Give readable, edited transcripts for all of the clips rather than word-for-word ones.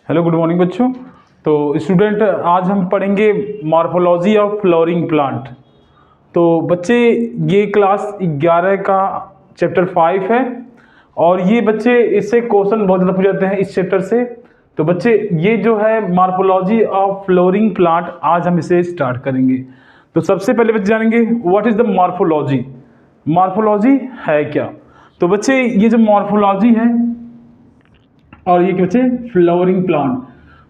Hello good morning बच्चों। तो student आज हम पढ़ेंगे मॉर्फोलॉजी ऑफ फ्लोरिंग प्लांट। तो बच्चे ये क्लास 11 का चैप्टर 5 है और ये बच्चे इससे क्वेश्चन बहुत ज़्यादा पूछ जाते हैं इस चैप्टर से। तो बच्चे ये जो है मॉर्फोलॉजी ऑफ फ्लोरिंग प्लांट आज हम इसे स्टार्ट करेंगे। तो सबसे पहले बच्चे जानेंगे what is the morphology. Morphology है क्या। तो बच्चे ये जो मॉर्फोलॉजी है और ये क्या बच्चे फ्लावरिंग प्लांट।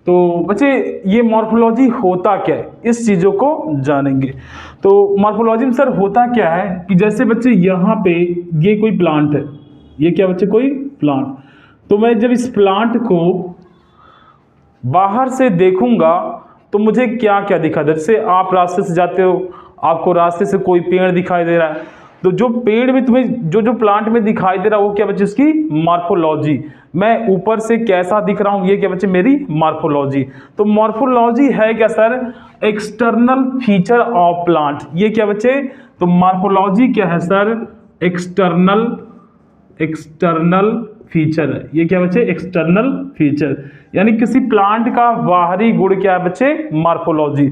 तो बच्चे ये मॉर्फोलॉजी होता क्या है इस चीज़ों को जानेंगे। तो मॉर्फोलॉजी में सर होता क्या है कि जैसे बच्चे यहाँ पे ये कोई प्लांट है, ये क्या बच्चे कोई प्लांट। तो मैं जब इस प्लांट को बाहर से देखूंगा तो मुझे क्या क्या दिखा दे। जैसे आप रास्ते से जाते हो, आपको रास्ते से कोई पेड़ दिखाई दे रहा है, तो जो पेड़ में तुम्हें जो जो प्लांट में दिखाई दे रहा है वो क्या बच्चे उसकी मॉर्फोलॉजी। मैं ऊपर से कैसा दिख रहा हूँ ये क्या बच्चे मेरी मॉर्फोलॉजी। तो मॉर्फोलॉजी है क्या sir external feature of plant. ये क्या बच्चे तो मॉर्फोलॉजी क्या है सर एक्सटर्नल फीचर है। ये क्या बच्चे एक्सटर्नल फीचर यानी किसी प्लांट का बाहरी गुण क्या है बच्चे मॉर्फोलॉजी।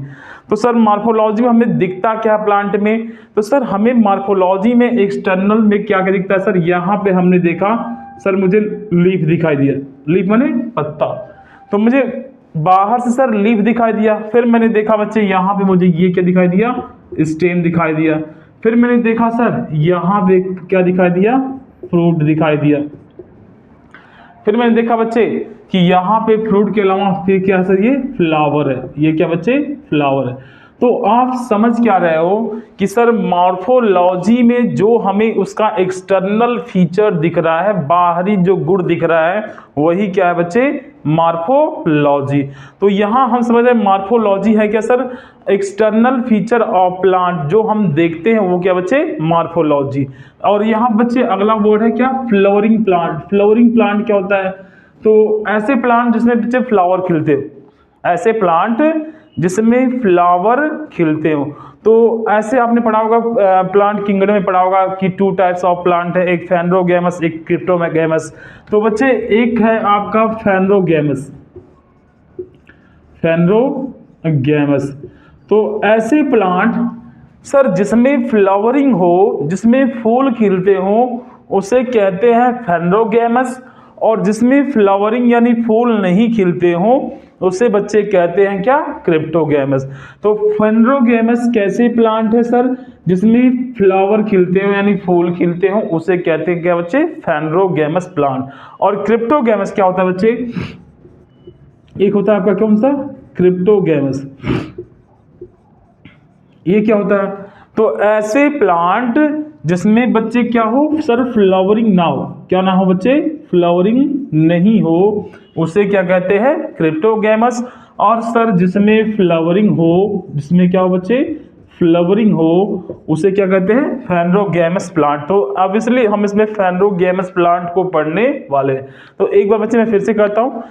तो सर मॉर्फोलॉजी में हमें दिखता क्या प्लांट में। तो सर हमें मॉर्फोलॉजी में एक्सटर्नल में क्या क्या दिखता है सर। यहाँ पे हमने देखा सर मुझे लीफ दिखाई दिया, लीफ माने पत्ता। तो मुझे बाहर से सर लीफ दिखाई दिया, फिर मैंने देखा बच्चे यहाँ पे मुझे ये क्या दिखाई दिया स्टेम दिखाई दिया, फिर मैंने देखा सर यहाँ पे क्या दिखाई दिया फ्रूट दिखाई दिया, फिर मैंने देखा बच्चे कि यहाँ पे फ्रूट के अलावा फिर क्या है सर ये फ्लावर है। ये क्या बच्चे फ्लावर है। तो आप समझ क्या रहे हो कि सर मॉर्फोलॉजी में जो हमें उसका एक्सटर्नल फीचर दिख रहा है, बाहरी जो गुण दिख रहा है वही क्या है बच्चे मॉर्फोलॉजी। तो यहाँ हम समझ रहे हैं मॉर्फोलॉजी है क्या sir external feature of plant जो हम देखते हैं वो क्या बच्चे मॉर्फोलॉजी। और यहाँ बच्चे अगला वर्ड है क्या फ्लावरिंग प्लांट। फ्लावरिंग प्लांट क्या होता है तो ऐसे प्लांट जिसमें बच्चे फ्लावर खिलते हो, ऐसे प्लांट जिसमें फ्लावर खिलते हो। तो ऐसे आपने पढ़ा होगा प्लांट किंगडम में पढ़ा होगा कि 2 टाइप्स ऑफ प्लांट है, एक फेनरोगैमस एक क्रिप्टोगैमस। तो बच्चे एक है आपका फेनरोगैमस, फेनरोगैमस। तो ऐसे प्लांट सर जिसमें फ्लावरिंग हो, जिसमें फूल खिलते हो उसे कहते हैं फेनरोगैमस। और जिसमें फ्लावरिंग यानी फूल नहीं खिलते हो उसे बच्चे कहते हैं क्या क्रिप्टोगैमस। तो फेनरोगैमस कैसे प्लांट है सर जिसमें फ्लावर खिलते हो यानी फूल खिलते हो उसे कहते हैं क्या बच्चे फेनरोगैमस प्लांट। और क्रिप्टोगैमस क्या होता है बच्चे एक होता है आपका कौन सा क्रिप्टोगैमस। ये क्या होता है तो ऐसे प्लांट जिसमें बच्चे क्या हो सर फ्लावरिंग ना हो, क्या ना हो बच्चे फ्लावरिंग नहीं हो उसे क्या कहते हैं क्रिप्टोगैमस। और सर जिसमें फ्लावरिंग हो, जिसमें क्या हो बच्चे फ्लावरिंग हो उसे क्या कहते हैं फेनरोगैमस प्लांट। तो अब इसलिए हम इसमें फेनरोगैमस प्लांट को पढ़ने वाले हैं। तो एक बार बच्चे मैं फिर से कहता हूँ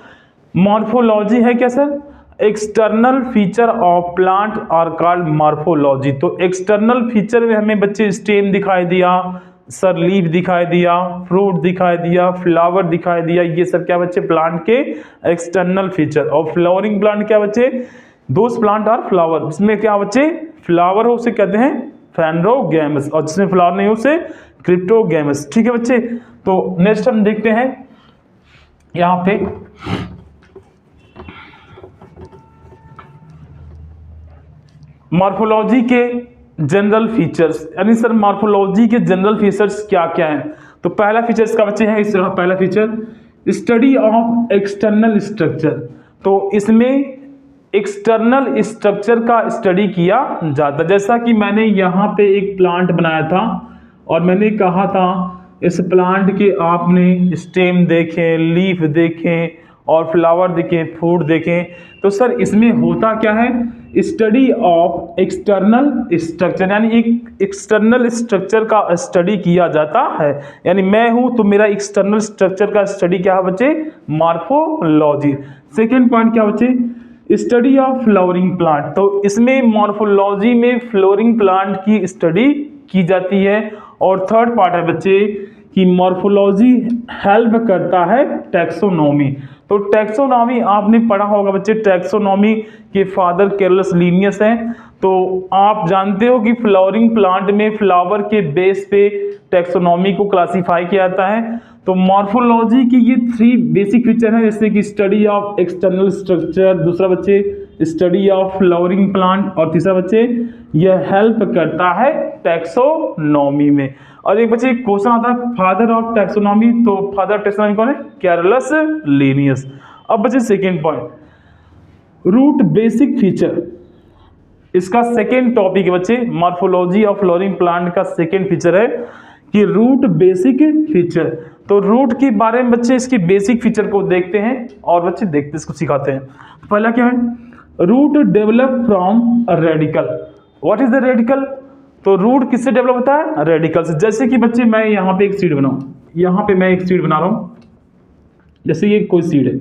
मॉर्फोलॉजी है क्या sir external feature of plant are called morphology. तो एक्सटर्नल फीचर में हमें बच्चे स्टेम दिखाई दिया, सर लीफ दिखाई दिया, फ्रूट दिखाई दिया, फ्लावर दिखाई दिया, ये सब क्या बच्चे प्लांट के एक्सटर्नल फीचर। और फ्लावरिंग प्लांट क्या बच्चे दोस प्लांट आर फ्लावर जिसमें क्या बच्चे फ्लावर हो उसे कहते हैं फेनरोगैमस और जिसमें फ्लावर नहीं हो उसे क्रिप्टोगैमस। ठीक है बच्चे। तो नेक्स्ट हम देखते हैं यहाँ पे मॉर्फोलॉजी के जनरल फीचर्स यानी सर मॉर्फोलॉजी के जनरल फीचर्स क्या क्या हैं। तो पहला फीचर्स का बच्चे है इस पहला feature study of external structure. तो इसमें एक्सटर्नल स्ट्रक्चर का स्टडी किया जाता। जैसा कि मैंने यहाँ पे एक प्लांट बनाया था और मैंने कहा था इस प्लांट के आपने स्टेम देखें, लीफ देखें और फ्लावर देखें, फ्रूट देखें। तो सर इसमें होता क्या है स्टडी ऑफ एक्सटर्नल स्ट्रक्चर यानी एक एक्सटर्नल स्ट्रक्चर का स्टडी किया जाता है। यानी मैं हूं तो मेरा एक्सटर्नल स्ट्रक्चर का स्टडी क्या है बच्चे मॉर्फोलॉजी। सेकेंड पॉइंट क्या बच्चे स्टडी ऑफ फ्लावरिंग प्लांट। तो इसमें मॉर्फोलॉजी में फ्लोरिंग प्लांट की स्टडी की जाती है। और थर्ड पार्ट है बच्चे कि मॉर्फोलॉजी हेल्प करता है टैक्सोनॉमी। तो टैक्सोनॉमी आपने पढ़ा होगा बच्चे, टैक्सोनॉमी के फादर कैरलस लीनियस हैं। तो आप जानते हो कि फ्लावरिंग प्लांट में फ्लावर के बेस पे टैक्सोनॉमी को क्लासिफाई किया जाता है। तो मॉर्फोलॉजी की ये 3 बेसिक फीचर हैं, जैसे कि स्टडी ऑफ एक्सटर्नल स्ट्रक्चर, दूसरा बच्चे स्टडी ऑफ फ्लावरिंग प्लांट, और तीसरा बच्चे यह हेल्प करता है टैक्सोनॉमी में। और एक बच्चे क्वेश्चन आता है फादर ऑफ टैक्सोनॉमी, तो फादर ऑफ टैक्सोनॉमी कौन है? Carolus Linnaeus. अब बच्चे second point, root basic feature, इसका सेकेंड टॉपिक है बच्चे, मॉर्फोलॉजी ऑफ फ्लोरिंग प्लांट का सेकेंड फीचर है कि रूट बेसिक फीचर। तो रूट के बारे में बच्चे इसकी बेसिक फीचर को देखते हैं और बच्चे देखते इसको सिखाते हैं। पहला क्या है? Root develop from radical. What is the radical? तो रूट किससे डेवलप होता है? रेडिकल से। जैसे कि बच्चे मैं यहाँ पे एक सीड बनाऊं, यहाँ पे मैं एक सीड बना रहा हूं, जैसे ये कोई सीड है,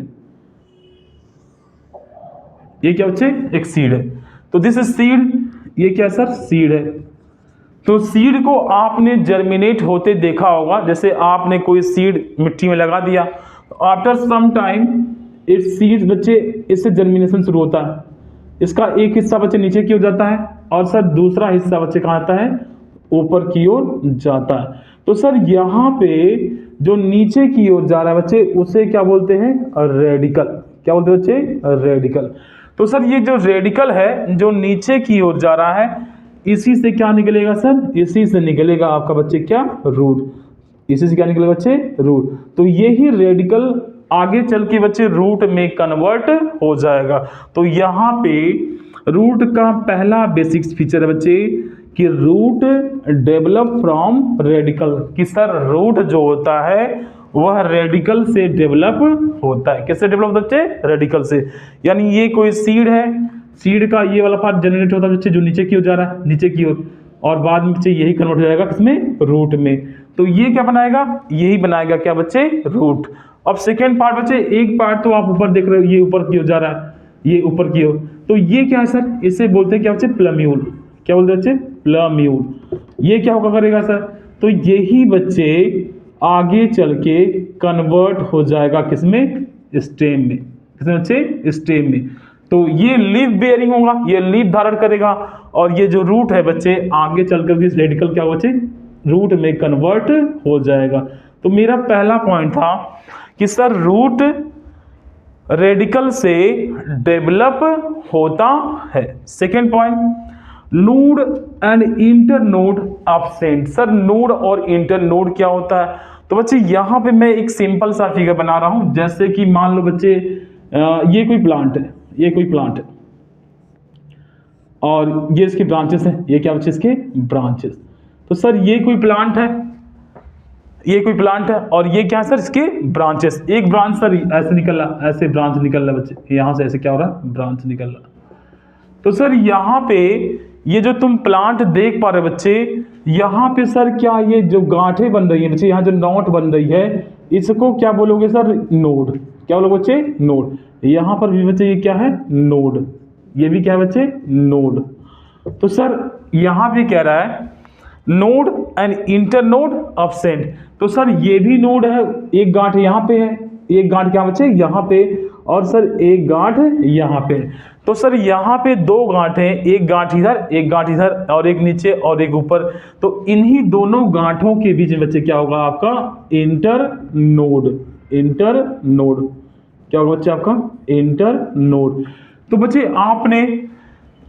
ये क्या बच्चे? एक सीड है। तो दिस इज सीड, ये क्या सर? सीड है। तो सीड को आपने जर्मिनेट होते देखा होगा, जैसे आपने कोई सीड मिट्टी में लगा दिया, after some time it's seeds बच्चे, इससे जर्मिनेशन शुरू होता है। इसका एक हिस्सा बच्चे नीचे की ओर जाता है और सर दूसरा हिस्सा बच्चे कहाँ आता है? ऊपर की ओर जाता है। तो सर यहाँ पे जो नीचे की ओर जा रहा है बच्चे, उसे क्या बोलते हैं? रेडिकल। क्या बोलते हैं बच्चे? रेडिकल। तो सर ये जो रेडिकल है जो नीचे की ओर जा रहा है, इसी से क्या निकलेगा सर? इसी से निकलेगा आपका बच्चे क्या? रूट। इसी से क्या निकलेगा बच्चे? रूट। तो यही रेडिकल आगे चल के बच्चे रूट में कन्वर्ट हो जाएगा। तो यहाँ पे रूट का पहला बेसिक फीचर है बच्चे कि रूट डेवलप फ्रॉम रेडिकल, कि सर रूट जो होता है वह रेडिकल से डेवलप होता है। किससे डेवलप होता है बच्चे? रेडिकल से। यानी ये कोई सीड है, सीड का ये वाला पार्ट जनरेट होता है बच्चे जो नीचे की ओर जा रहा है, नीचे की ओर, और बाद में बच्चे यही कन्वर्ट हो जाएगा किसमें? रूट में। तो ये क्या बनाएगा? यही बनाएगा क्या बच्चे? रूट। अब सेकेंड पार्ट बच्चे, एक पार्ट तो आप ऊपर देख रहे हो, ये ऊपर की ओर जा रहा है, ये ऊपर की ओर, तो ये क्या है सर? इसे बोलते हैं क्या बच्चे? प्लम्यूल। क्या बोलते हैं बच्चे? प्लम्यूल। ये क्या होगा करेगा सर? तो यही बच्चे आगे चल के कन्वर्ट हो जाएगा किसमें? स्टेम में। किसमें बच्चे? स्टेम में। तो ये लीफ बेयरिंग होगा, ये लीफ धारण करेगा, और ये जो रूट है बच्चे आगे चलकर इस रेडिकल क्या बच्चे? रूट में कन्वर्ट हो जाएगा। तो मेरा पहला पॉइंट था कि सर रूट रेडिकल से डेवलप होता है। Second point, node and internode absent. Sir node और इंटरनोड क्या होता है? तो बच्चे यहाँ पे मैं एक सिंपल सा फिगर बना रहा हूं, जैसे कि मान लो बच्चे ये कोई प्लांट है, ये कोई प्लांट है, और ये इसके ब्रांचेस हैं, ये क्या बच्चे? इसके ब्रांचेस। तो सर ये कोई प्लांट है, ये कोई प्लांट है, और ये क्या है सर? इसके ब्रांचेस। एक ब्रांच सर ऐसे निकल रहा, ऐसे ब्रांच निकल रहा बच्चे, यहां से ऐसे क्या हो रहा है? ब्रांच निकल रहा। तो सर यहाँ पे ये जो तुम प्लांट देख पा रहे बच्चे, यहाँ पे सर क्या ये जो गांठें बन रही है बच्चे, यहाँ जो नॉट बन रही है, इसको क्या बोलोगे सर? नोड। क्या बोलोगे बच्चे? नोड। यहाँ पर भी बच्चे ये क्या है? नोड। ये भी क्या है बच्चे? नोड। तो सर यहाँ पे कह रहा है नोड एंड इंटरनोड एब्सेंट। तो सर ये भी नोड है, एक गांठ यहाँ पे है, एक गांठ क्या बच्चे? यहाँ पे, और सर एक गांठ यहाँ पे। तो सर यहाँ पे दो गांठ हैं, एक गांठ इधर, एक गांठ इधर, और एक नीचे और एक ऊपर। तो इन्हीं दोनों गांठों के बीच में बच्चे क्या होगा आपका? इंटरनोड। इंटरनोड क्या होगा बच्चे आपका? इंटरनोड। तो बच्चे आपने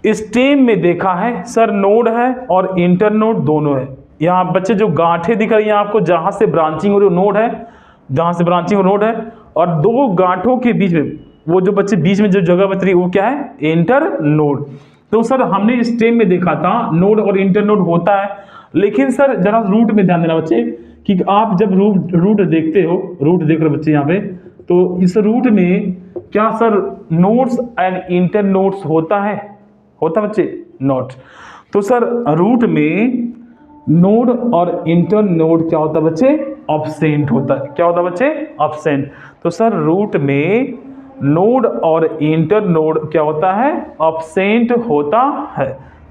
स्टेम में देखा है सर नोड है और इंटरनोड दोनों है। यहाँ बच्चे जो गांठें दिख रही हैं आपको, जहां से ब्रांचिंग हो रही है नोड है, जहां से ब्रांचिंग हो नोड है, और दो गांठों के बीच में वो जो बच्चे बीच में जो जगह बच रही है वो क्या है? इंटरनोड। तो सर हमने स्टेम में देखा था नोड और इंटरनोड होता है, लेकिन सर जरा रूट में ध्यान देना बच्चे कि आप जब रूट देखते हो, रूट देख रहे हो बच्चे यहाँ पे, तो इस रूट में क्या सर नोड्स एंड इंटरनोड्स होता है? होता बच्चे? नॉट। तो सर रूट में नोड और इंटरनोड क्या होता है बच्चे? एब्सेंट होता है। क्या होता है बच्चे? एब्सेंट। तो सर रूट में नोड और इंटरनोड क्या होता है? एब्सेंट होता है।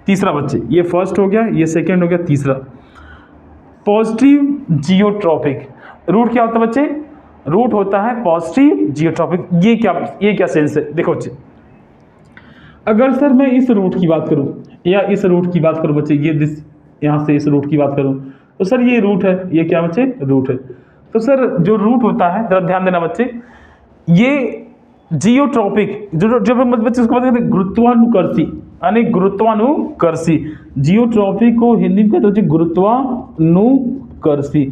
तीसरा बच्चे, ये फर्स्ट हो गया, ये सेकेंड हो गया, तीसरा पॉजिटिव जियोट्रॉपिक। रूट क्या होता है बच्चे? रूट होता है पॉजिटिव जियोट्रॉपिक। ये क्या सेंस है, देखो बच्चे, अगर सर मैं इस रूट की बात करूं या इस रूट की बात करूं बच्चे, ये दिस यहाँ से इस रूट की बात करूं, तो सर ये रूट है, ये क्या बच्चे, रूट है। तो सर जो रूट होता है, जरा ध्यान देना बच्चे, ये जियोट्रॉपिक जो जब हम बच्चे उसको कहते हैं गुरुत्वानुकर्षी, यानी गुरुत्वानुकर्षी। जियोट्रॉपिक को हिंदी में कहते हैं गुरुत्वानुकर्षी,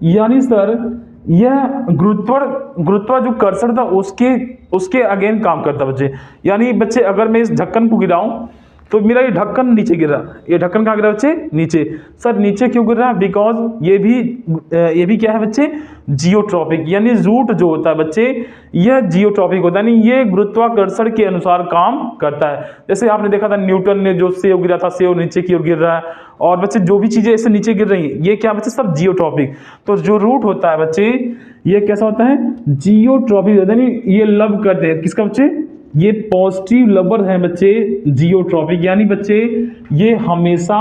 यानी सर यह गुरुत्व जो कर्षण था उसके अगेन काम करता बच्चे। यानी बच्चे अगर मैं इस ढक्कन को गिराऊं तो मेरा ये ढक्कन नीचे गिर रहा, ये ढक्कन कहाँ गिरा बच्चे, नीचे। सर नीचे क्यों गिर रहा है, बिकॉज ये भी क्या है बच्चे, जियोट्रॉपिक। यानी रूट जो होता है बच्चे यह जियोट्रॉपिक होता है, यानी ये गुरुत्वाकर्षण के अनुसार काम करता है। जैसे आपने देखा था न्यूटन ने जो सेव गिरा था, सेव नीचे की ओर गिर रहा है, और बच्चे जो भी चीजें ऐसे नीचे गिर रही हैं ये क्या बच्चे, सब जियोट्रॉपिक। तो जो रूट होता है बच्चे ये कैसा होता है, जियोट्रॉपिक होता है, यानी ये लव करते हैं किसका बच्चे, ये पॉजिटिव लवर है बच्चे जियोट्रॉपिक। यानी बच्चे ये हमेशा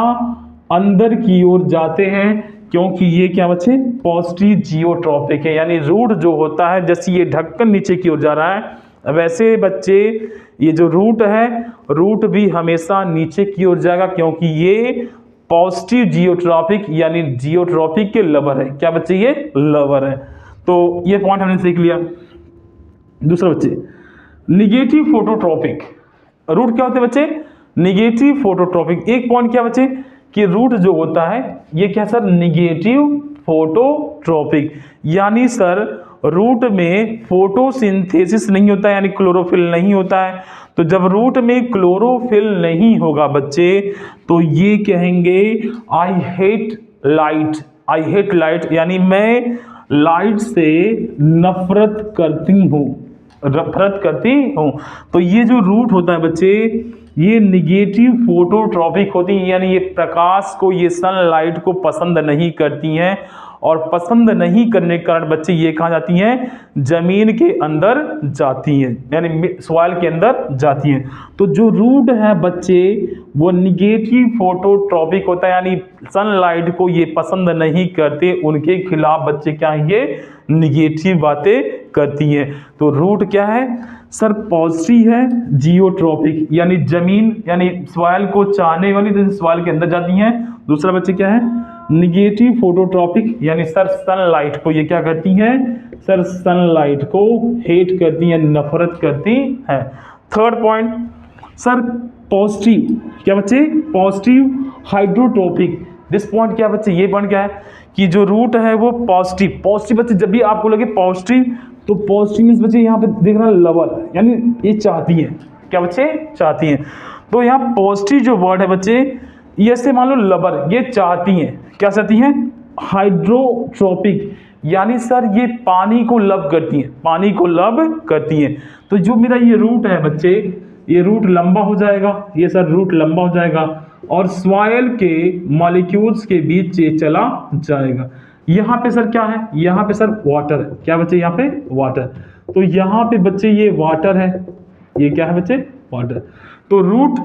अंदर की ओर जाते हैं क्योंकि ये क्या बच्चे, पॉजिटिव जियोट्रॉपिक है। यानी रूट जो होता है, जैसे ये ढक्कन नीचे की ओर जा रहा है, वैसे बच्चे ये जो रूट है, रूट भी हमेशा नीचे की ओर जाएगा क्योंकि ये पॉजिटिव जियोट्रॉपिक यानी जियोट्रॉपिक के लवर है। क्या बच्चे, ये लवर है। तो ये पॉइंट हमने सीख लिया। दूसरा बच्चे, निगेटिव फोटोट्रॉपिक। रूट क्या होते हैं बच्चे, निगेटिव फोटोट्रॉपिक। एक पॉइंट क्या बच्चे कि रूट जो होता है ये क्या सर, निगेटिव फोटोट्रॉपिक। यानी सर रूट में फोटोसिंथेसिस नहीं होता है, यानी क्लोरोफिल नहीं होता है। तो जब रूट में क्लोरोफिल नहीं होगा बच्चे तो ये कहेंगे I hate light, I hate light, यानी मैं लाइट से नफरत करती हूँ, नफरत करती हूँ। तो ये जो रूट होता है बच्चे ये निगेटिव फोटोट्रॉपिक होती है, यानी ये प्रकाश को, ये सनलाइट को पसंद नहीं करती हैं, और पसंद नहीं करने के कारण बच्चे ये कहाँ जाती हैं, जमीन के अंदर जाती हैं, यानी सॉइल के अंदर जाती हैं। तो जो रूट है बच्चे वो निगेटिव फोटोट्रॉपिक होता है, यानी सनलाइट को ये पसंद नहीं करते, उनके खिलाफ बच्चे क्या है, ये निगेटिव बातें करती हैं। तो रूट क्या है सर, पॉजिटिव है, जियोट्रॉपिक यानी जमीन यानी सॉइल को चाहने वाली, जैसे सॉइल के अंदर जाती हैं। दूसरा बच्चे क्या है, निगेटिव फोटोट्रॉपिक, यानी सर सनलाइट को ये क्या करती हैं, सर सनलाइट को हेट करती हैं, नफरत करती हैं। थर्ड पॉइंट सर, पॉजिटिव क्या बच्चे, पॉजिटिव हाइड्रोट्रॉपिक। दिस पॉइंट क्या बच्चे, ये पॉइंट क्या है कि जो रूट है वो पॉजिटिव, पॉजिटिव बच्चे जब भी आपको लगे पॉजिटिव, तो पॉजिटिव मीन्स बच्चे यहाँ पे देख रहा है लवर, यानी ये चाहती है, क्या बच्चे, चाहती हैं। तो यहाँ पॉजिटिव जो वर्ड है बच्चे ये से मान लो लवर, ये चाहती हैं, क्या चाहती हैं, हाइड्रोट्रॉपिक, यानी सर ये पानी को लव करती हैं, पानी को लव करती हैं। तो जो मेरा ये रूट है बच्चे ये रूट लंबा हो जाएगा, ये सर रूट लंबा हो जाएगा और सॉइल के मॉलिक्यूल्स के बीच ये चला जाएगा। यहाँ पे सर क्या है, यहाँ पे सर वाटर है, क्या बच्चे, यहाँ पे वाटर। तो यहाँ पे बच्चे ये वाटर है, ये क्या है बच्चे, वाटर। तो रूट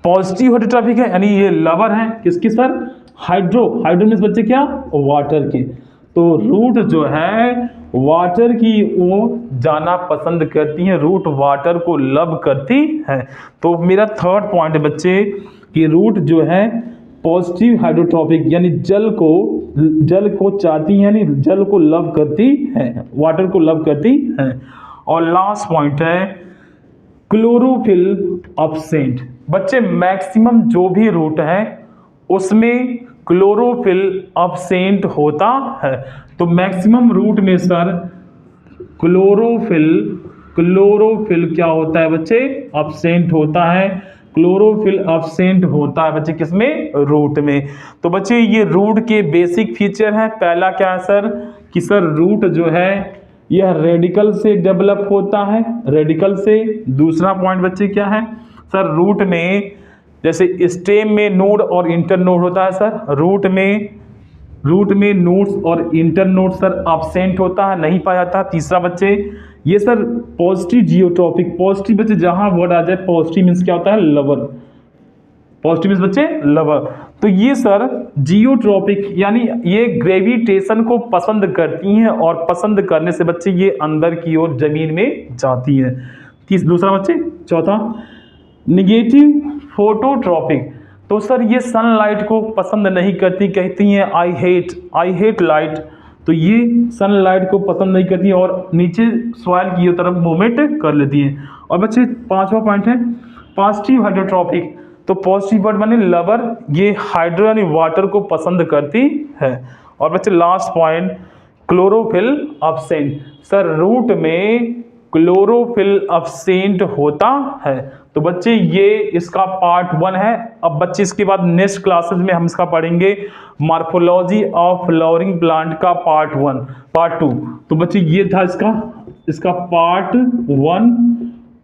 पॉजिटिव हाइड्रोट्रॉपिक है, यानी ये लवर है किसकी सर, हाइड्रो मीन्स बच्चे क्या, वाटर की। तो रूट जो है वाटर की ओर जाना पसंद करती है, रूट वाटर को लव करती है। तो मेरा थर्ड पॉइंट बच्चे कि रूट जो है पॉजिटिव हाइड्रोट्रॉपिक यानी जल को चाहती है, यानी जल को लव करती है, वाटर को लव करती है। और लास्ट पॉइंट है क्लोरोफिल एब्सेंट। बच्चे मैक्सिमम जो भी रूट है उसमें क्लोरोफिल एब्सेंट होता है। तो मैक्सिमम रूट में सर क्लोरोफिल क्या होता है बच्चे, एब्सेंट होता है। क्लोरोफिल एब्सेंट होता है बच्चे किसमें, रूट में। तो बच्चे ये रूट के बेसिक फीचर हैं। पहला क्या है सर कि सर रूट जो है यह रेडिकल से डेवलप होता है, रेडिकल से। दूसरा पॉइंट बच्चे क्या है सर, रूट में जैसे स्टेम में नोड और इंटर नोड होता है सर, रूट में नोड्स और इंटर नोड सर एब्सेंट होता है, नहीं पाया जाता। तीसरा बच्चे ये सर पॉजिटिव जियोट्रॉपिक, पॉजिटिव बच्चे जहां वर्ड आ जाए पॉजिटिव मीन्स क्या होता है, लवर, पॉजिटिव मीन्स बच्चे लवर। तो ये सर जियोट्रॉपिक यानी ये ग्रेविटेशन को पसंद करती हैं और पसंद करने से बच्चे ये अंदर की ओर जमीन में जाती हैं। दूसरा बच्चे चौथा निगेटिव फोटोट्रॉपिक, तो सर ये सनलाइट को पसंद नहीं करती, कहती हैं आई हेट लाइट। तो ये सनलाइट को पसंद नहीं करती और नीचे सॉइल की तरफ मूवमेंट कर लेती हैं। और बच्चे पांचवा पॉइंट है पॉजिटिव हाइड्रोट्रॉपिक, तो पॉजिटिव वर्ड माने लवर, ये हाइड्रो यानी वाटर को पसंद करती है। और बच्चे last point chlorophyll absent, sir root में क्लोरोफिल अब्सेंट होता है। तो बच्चे ये इसका पार्ट 1 है। अब बच्चे इसके बाद नेक्स्ट क्लासेस में हम इसका पढ़ेंगे मॉर्फोलॉजी ऑफ फ्लावरिंग प्लांट का पार्ट 2। तो बच्चे ये था इसका पार्ट 1।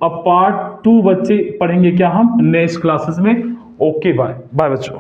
अब पार्ट 2 बच्चे पढ़ेंगे क्या हम नेक्स्ट क्लासेस में। ओके बाय बाय बच्चों।